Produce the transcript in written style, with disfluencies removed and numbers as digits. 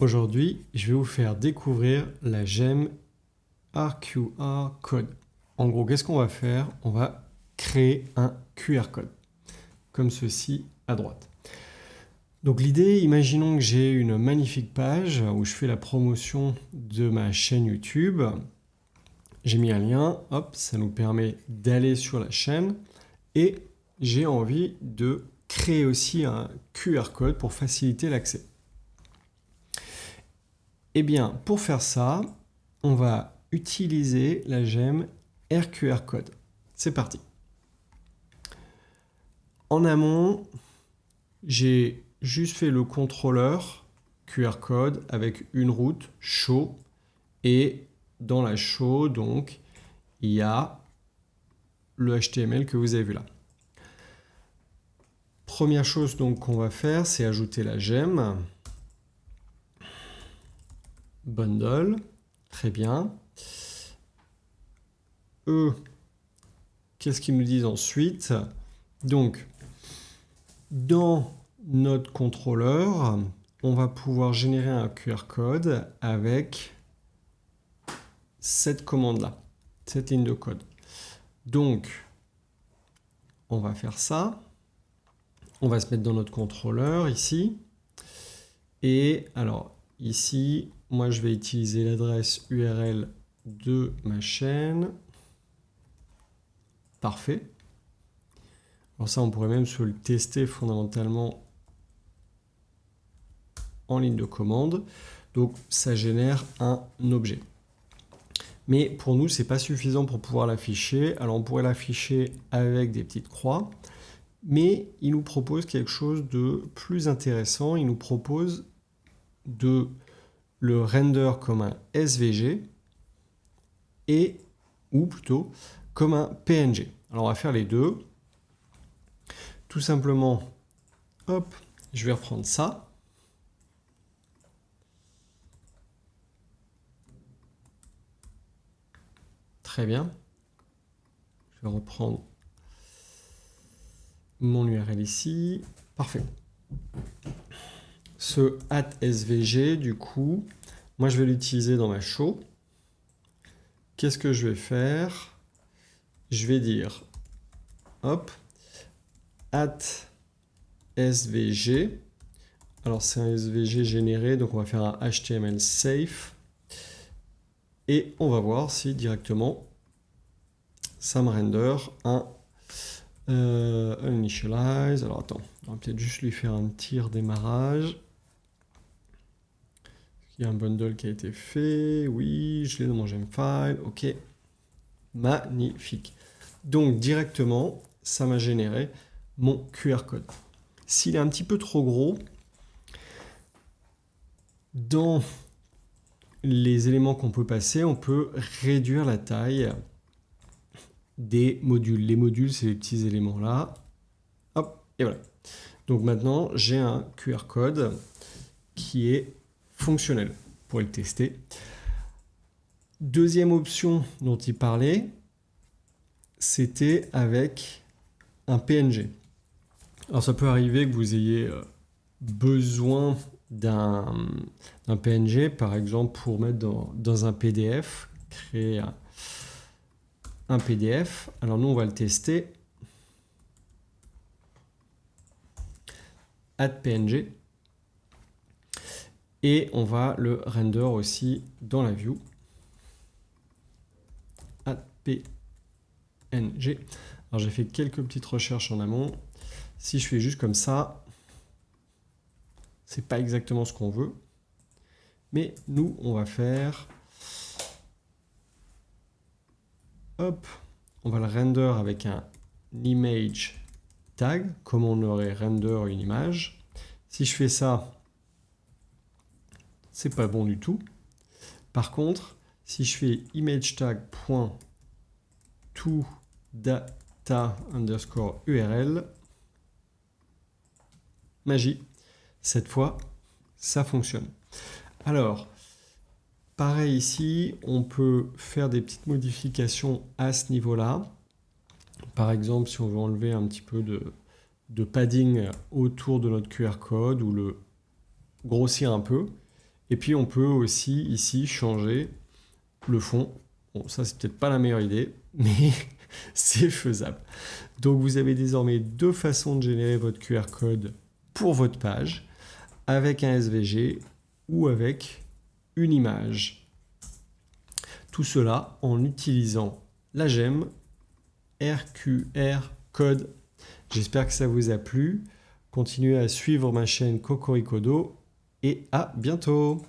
Aujourd'hui, je vais vous faire découvrir la gemme RQR Code. En gros, qu'est-ce qu'on va faire? On va créer un QR code, comme ceci à droite. Donc l'idée, imaginons que j'ai une magnifique page où je fais la promotion de ma chaîne YouTube. J'ai mis un lien, hop, ça nous permet d'aller sur la chaîne et j'ai envie de créer aussi un QR code pour faciliter l'accès. Eh bien, pour faire ça, on va utiliser la gemme RQR Code. C'est parti. En amont, j'ai juste fait le contrôleur QR Code avec une route show et dans la show, donc, il y a le HTML que vous avez vu là. Première chose donc qu'on va faire, c'est ajouter la gemme. Bundle, très bien. Eux, qu'est-ce qu'ils nous disent ensuite? Donc, dans notre contrôleur, on va pouvoir générer un QR code avec cette commande-là, cette ligne de code. Donc, on va faire ça. On va se mettre dans notre contrôleur ici. Et alors, ici, moi, je vais utiliser l'adresse URL de ma chaîne. Parfait. Alors ça, on pourrait même se le tester fondamentalement en ligne de commande. Donc, ça génère un objet. Mais pour nous, ce n'est pas suffisant pour pouvoir l'afficher. Alors, on pourrait l'afficher avec des petites croix. Mais il nous propose quelque chose de plus intéressant. Il nous propose de le render comme un SVG ou plutôt comme un PNG. Alors, on va faire les deux. Tout simplement, hop, je vais reprendre ça. Très bien. Je vais reprendre mon URL ici. Parfait. Ce @svg, du coup, moi je vais l'utiliser dans ma show. Qu'est-ce que je vais faire? Je vais dire, hop, @svg. Alors c'est un SVG généré, donc on va faire un HTML safe. Et on va voir si directement ça me render un initialize. Alors attends, on va peut-être juste lui faire un petit redémarrage. Il y a un bundle qui a été fait. Oui, je l'ai dans mon Gemfile. Ok. Magnifique. Donc directement, ça m'a généré mon QR code. S'il est un petit peu trop gros, dans les éléments qu'on peut passer, on peut réduire la taille des modules. Les modules, c'est les petits éléments là. Hop, et voilà. Donc maintenant, j'ai un QR code qui est fonctionnel. Pour le tester. Deuxième option dont il parlait, c'était avec un PNG. Alors ça peut arriver que vous ayez besoin d'un PNG, par exemple pour mettre dans un PDF, créer un PDF. Alors nous, on va le tester. @png. Et on va le render aussi dans la view. @png. Alors j'ai fait quelques petites recherches en amont. Si je fais juste comme ça, c'est pas exactement ce qu'on veut. Mais nous, on va faire... Hop, on va le render avec un image tag, comme on aurait render une image. Si je fais ça, c'est pas bon du tout. Par contre, si je fais image tag.toData_URL, magie, cette fois, ça fonctionne. Alors, pareil ici, on peut faire des petites modifications à ce niveau-là. Par exemple, si on veut enlever un petit peu de padding autour de notre QR code ou le grossir un peu, Et puis on peut aussi ici changer le fond. Bon, ça c'est peut-être pas la meilleure idée, mais c'est faisable. Donc vous avez désormais deux façons de générer votre QR code pour votre page, avec un SVG ou avec une image. Tout cela en utilisant la gemme RQR Code. J'espère que ça vous a plu. Continuez à suivre ma chaîne Cocoricodo et à bientôt.